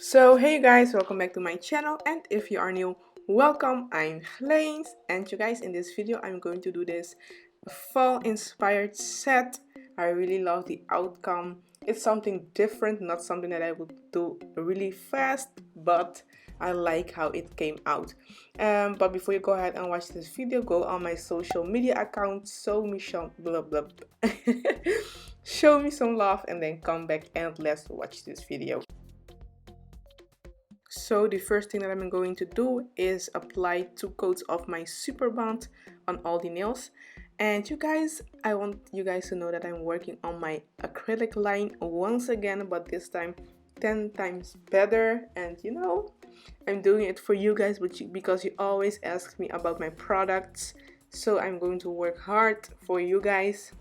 So hey guys, welcome back to my channel, and if you are new, welcome. I'm Heluuur, and you guys, in this video I'm going to do this fall inspired set. I really love the outcome. It's something different, not something that I would do really fast, but I like how it came out. But before you go ahead and watch this video, go on my social media account, show me some blah blah show me some love, and then come back and let's watch this video. So the first thing that I'm going to do is apply 2 coats of my super bond on all the nails. And you guys, I want you guys to know that I'm working on my acrylic line once again, but this time 10 times better. And you know, I'm doing it for you guys because you always ask me about my products. So I'm going to work hard for you guys.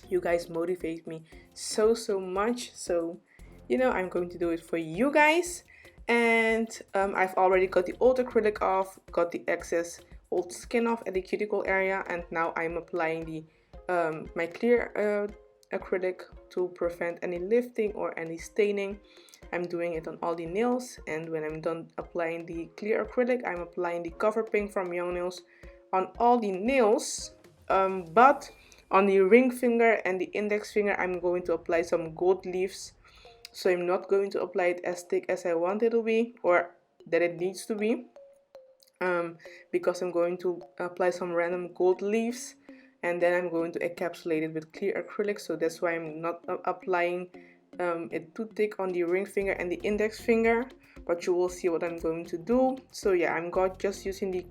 You guys motivate me so much. So you know, I'm going to do it for you guys. And I've already got the old acrylic off, got the excess old skin off at the cuticle area, and now I'm applying the my clear acrylic to prevent any lifting or any staining. I'm doing it on all the nails, and when I'm done applying the clear acrylic, I'm applying the Cover Pink from Young Nails on all the nails, but on the ring finger and the index finger I'm going to apply some gold leaves. So I'm not going to apply it as thick as I want it to be, or that it needs to be, because I'm going to apply some random gold leaves, and then I'm going to encapsulate it with clear acrylic. So that's why I'm not applying it too thick on the ring finger and the index finger, but you will see what I'm going to do. So yeah, I'm just using the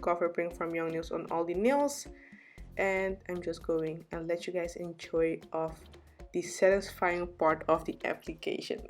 Cover Pink from Young Nails on all the nails, and I'm just going and let you guys enjoy of the satisfying part of the application.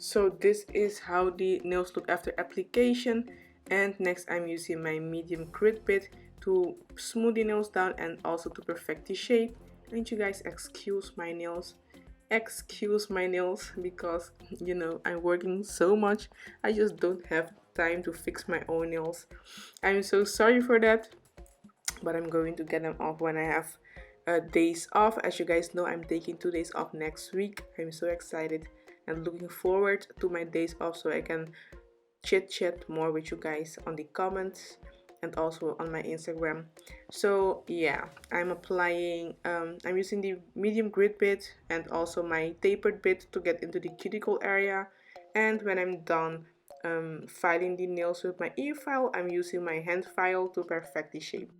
So this is how the nails look after application. And next I'm using my medium grit bit to smooth the nails down and also to perfect the shape. And you guys excuse my nails. Excuse my nails because you know I'm working so much. I just don't have time to fix my own nails. I'm so sorry for that, but I'm going to get them off when I have days off. As you guys know, I'm taking 2 days off next week. I'm so excited and looking forward to my days off so I can chit chat more with you guys on the comments and also on my Instagram. So yeah, I'm applying I'm using the medium grit bit and also my tapered bit to get into the cuticle area. And when I'm done filing the nails with my e-file, I'm using my hand file to perfect the shape.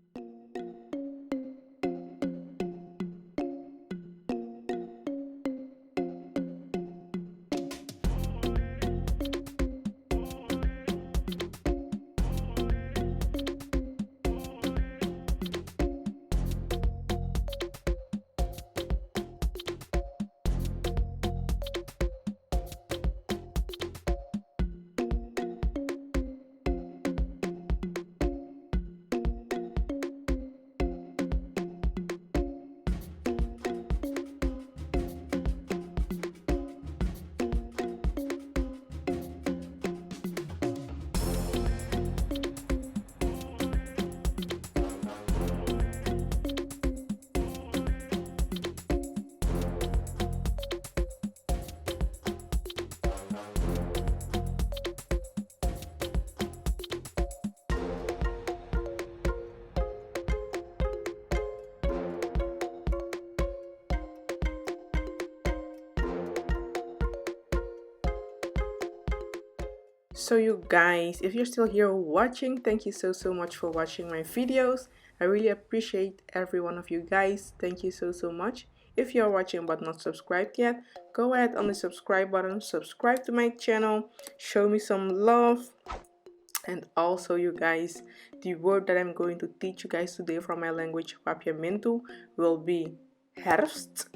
So you guys, if you're still here watching, thank you so much for watching my videos. I really appreciate every one of you guys. Thank you so much. If you're watching but not subscribed yet, go ahead on the subscribe button, subscribe to my channel, show me some love. And also you guys, the word that I'm going to teach you guys today from my language Papiamento will be herfst.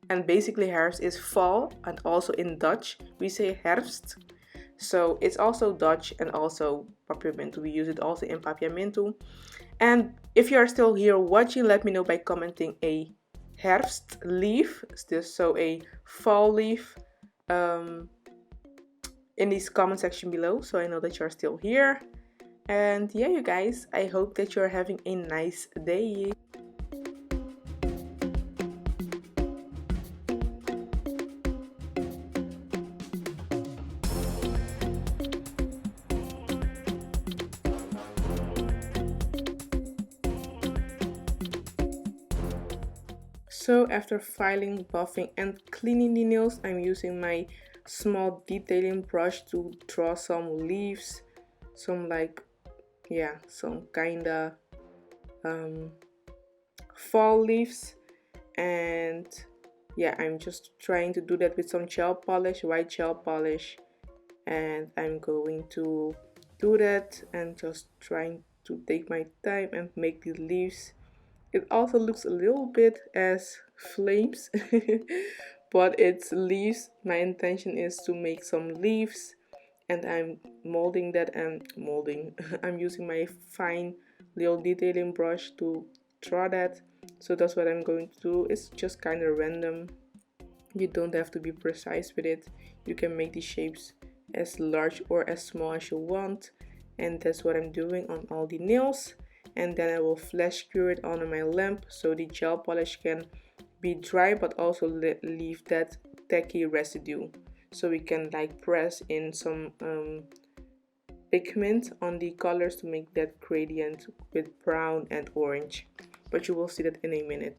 And basically herfst is fall, and also in Dutch we say herfst. So it's also Dutch and also Papiamento. We use it also in Papiamento. And if you are still here watching, let me know by commenting a herfst leaf, so a fall leaf, in this comment section below, so I know that you're still here. And yeah, you guys, I hope that you're having a nice day. So after filing, buffing and cleaning the nails, I'm using my small detailing brush to draw some leaves, some some kinda fall leaves. And yeah, I'm just trying to do that with some gel polish, white gel polish, and I'm going to do that and just trying to take my time and make the leaves. It also looks a little bit as flames, but it's leaves. My intention is to make some leaves, and I'm molding that and molding. I'm using my fine little detailing brush to draw that. So that's what I'm going to do. It's just kind of random. You don't have to be precise with it. You can make the shapes as large or as small as you want. And that's what I'm doing on all the nails. And then I will flash cure it on my lamp so the gel polish can be dry but also leave that tacky residue, so we can like press in some pigment on the colors to make that gradient with brown and orange, but you will see that in a minute.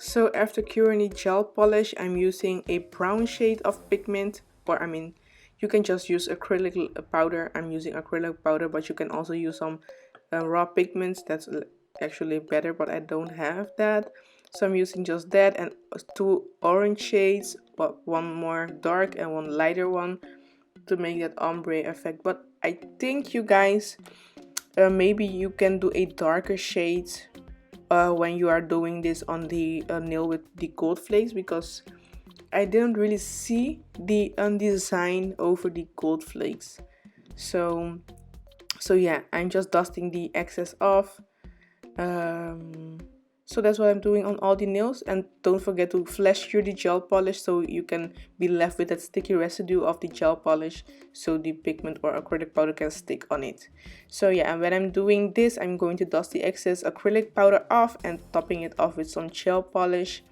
So after curing the gel polish, I'm using a brown shade of pigment, or I mean, you can just use acrylic powder. I'm using acrylic powder, but you can also use some raw pigments. That's actually better, but I don't have that. So I'm using just that and two orange shades, but one more dark and one lighter one to make that ombre effect. But I think you guys, maybe you can do a darker shade when you are doing this on the nail with the gold flakes, because I didn't really see the design over the gold flakes. So yeah, I'm just dusting the excess off. So that's what I'm doing on all the nails. And don't forget to flash cure the gel polish so you can be left with that sticky residue of the gel polish, so the pigment or acrylic powder can stick on it. So yeah, and when I'm doing this, I'm going to dust the excess acrylic powder off and topping it off with some gel polish.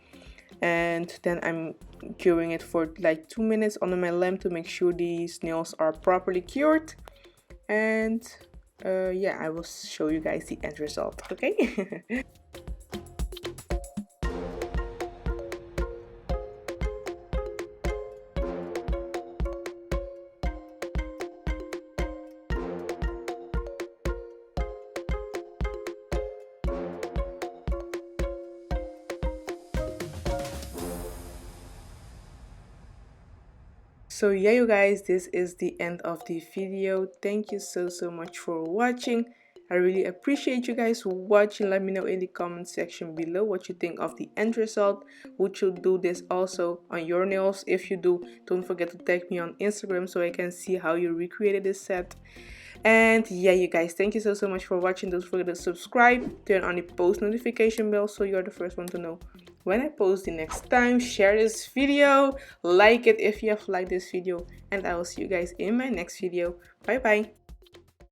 And then I'm curing it for like 2 minutes under my lamp to make sure these nails are properly cured. And yeah, I will show you guys the end result, okay? So yeah, you guys, this is the end of the video. Thank you so much for watching. I really appreciate you guys watching. Let me know in the comment section below what you think of the end result. Would you do this also on your nails? If you do, don't forget to tag me on Instagram so I can see how you recreated this set. And yeah, you guys, thank you so much for watching. Don't forget to subscribe, turn on the post notification bell so you're the first one to know when I post the next time. Share this video, like it if you have liked this video, and I will see you guys in my next video. Bye bye.